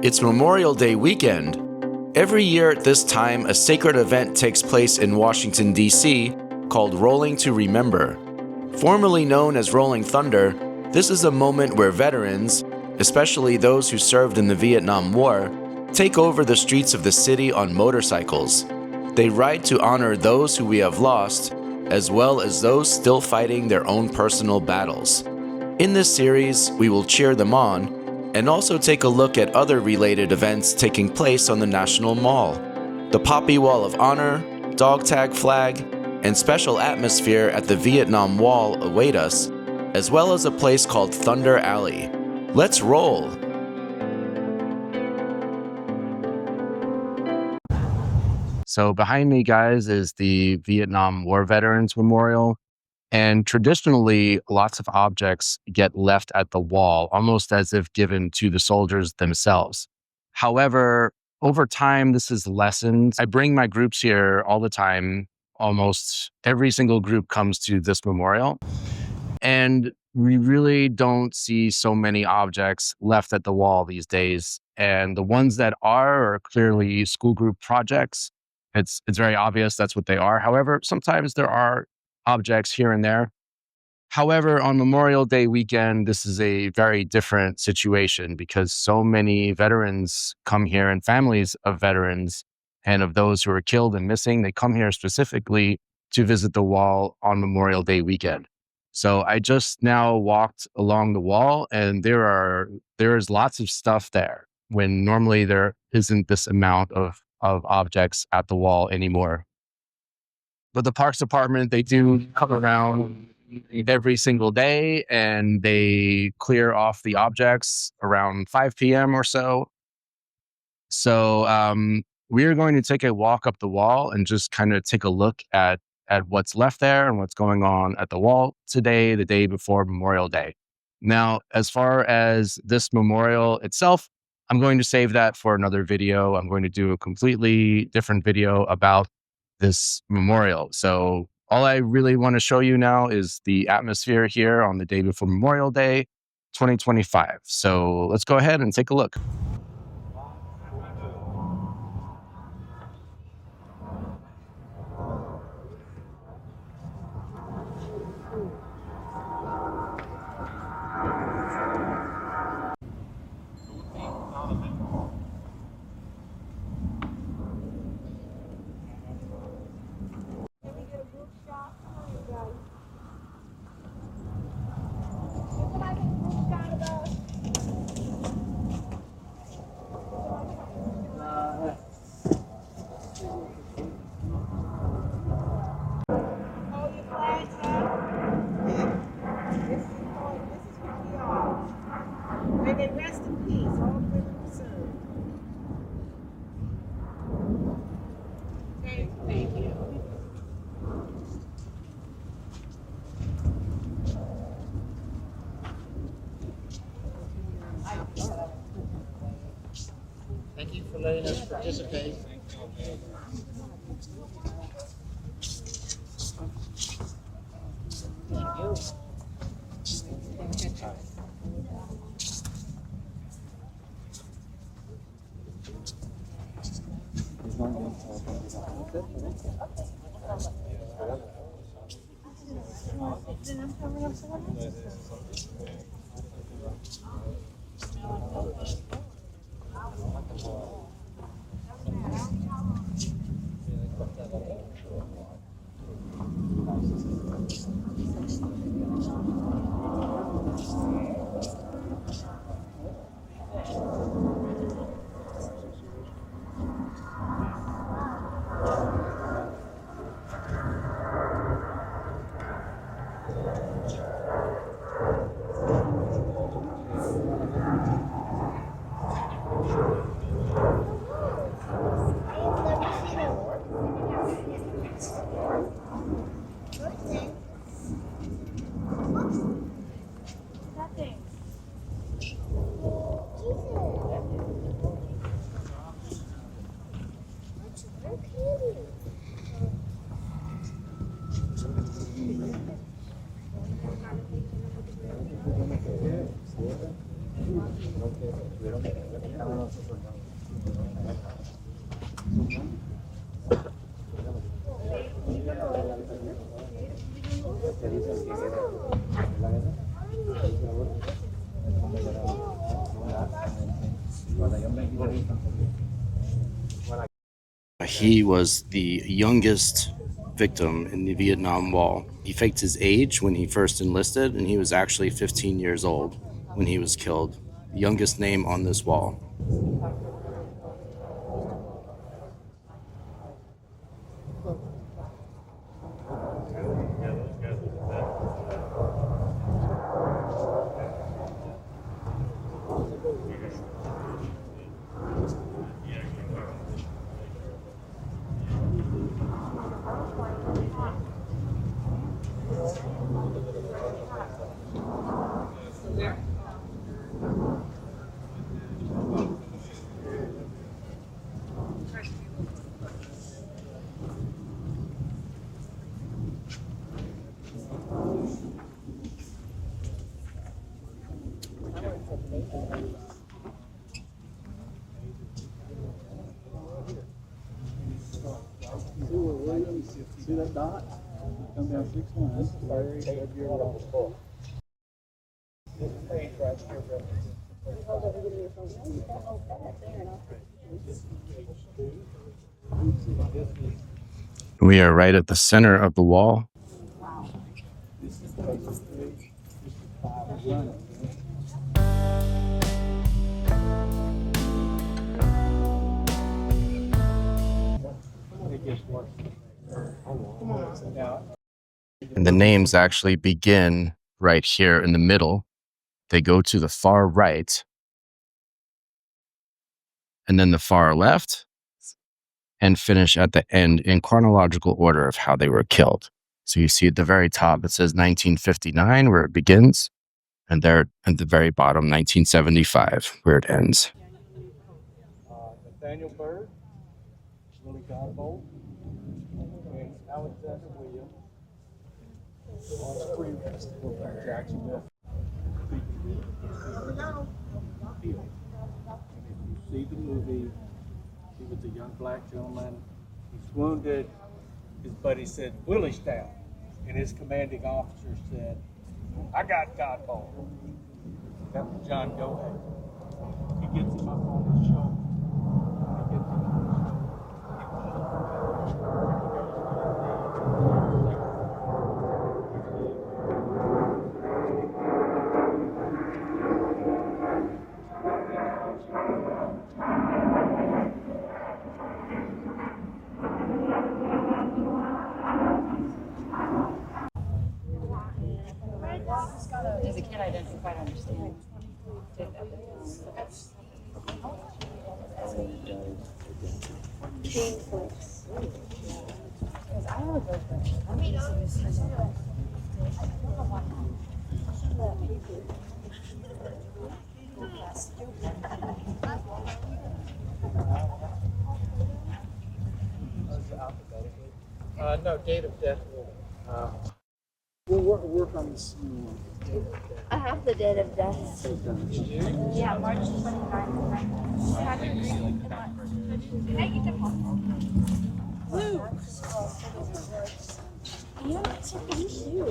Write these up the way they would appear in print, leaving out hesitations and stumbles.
It's Memorial Day weekend. Every year at this time, a sacred event takes place in Washington, D.C., called Rolling to Remember. Formerly known as Rolling Thunder, this is a moment where veterans, especially those who served in the Vietnam War, take over the streets of the city on motorcycles. They ride to honor those who we have lost, as well as those still fighting their own personal battles. In this series, we will cheer them on, and also take a look at other related events taking place on the National Mall. The Poppy Wall of Honor, Dogtag Flag, and special atmosphere at the Vietnam Wall await us, as well as a place called Thunder Alley. Let's roll! So behind me, guys, is the Vietnam War Veterans Memorial. And traditionally, lots of objects get left at the wall, almost as if given to the soldiers themselves. However, over time, this is lessened. I bring my groups here all the time. Almost every single group comes to this memorial. And we really don't see so many objects left at the wall these days. And the ones that are clearly school group projects. It's very obvious that's what they are. However, sometimes there are objects here and there. However, on Memorial Day weekend, this is a very different situation because so many veterans come here and families of veterans and of those who are killed and missing, they come here specifically to visit the wall on Memorial Day weekend. So I just now walked along the wall and there is lots of stuff there when normally there isn't this amount of objects at the wall anymore. But the Parks Department, they do come around every single day and they clear off the objects around 5 p.m. or so. So we're going to take a walk up the wall and just kind of take a look at what's left there and what's going on at the wall today, the day before Memorial Day. Now, as far as this memorial itself, I'm going to save that for another video. I'm going to do a completely different video about this memorial. So all I really want to show you now is the atmosphere here on the day before Memorial Day 2025. So let's go ahead and take a look. May they rest in peace, all the women who served. Thank you. Thank you for letting us participate. Thank you. He was the youngest victim in the Vietnam War. He faked his age when he first enlisted, and he was actually 15 years old when he was killed. The youngest name on this wall. See that dot? Come down 6 lines. We are right at the center of the wall. And the names actually begin right here in the middle. They go to the far right, and then the far left, and finish at the end in chronological order of how they were killed. So you see at the very top, it says 1959, where it begins, and there at the very bottom, 1975, where it ends. Nathaniel Bird, Willie Godbolt, and Alexander Williams. On screen festival from Jacksonville. And if you see the movie, he was a young black gentleman. He's wounded. His buddy said, Willie's down. And his commanding officer said, I got Godbolt. That was John Gohay. He gets him up on his shoulder. He gets him on his shoulder. As a kid, I didn't quite understand. No, date of death. We'll work on this. I have the date of death. Yeah, March 29th. Can I get the Luke! You have something too.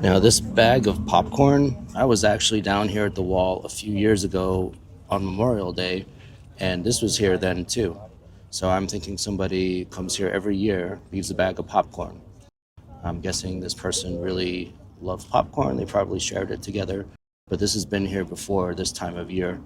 Now, this bag of popcorn, I was actually down here at the wall a few years ago on Memorial Day, and this was here then too. So I'm thinking somebody comes here every year, leaves a bag of popcorn. I'm guessing this person really loves popcorn. They probably shared it together, but this has been here before this time of year.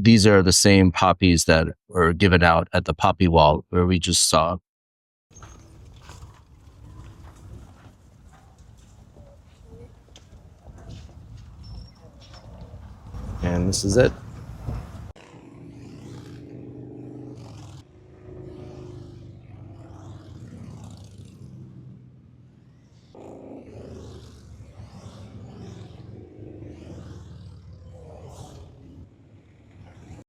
these are the same poppies that were given out at the poppy wall where we just saw. And this is it.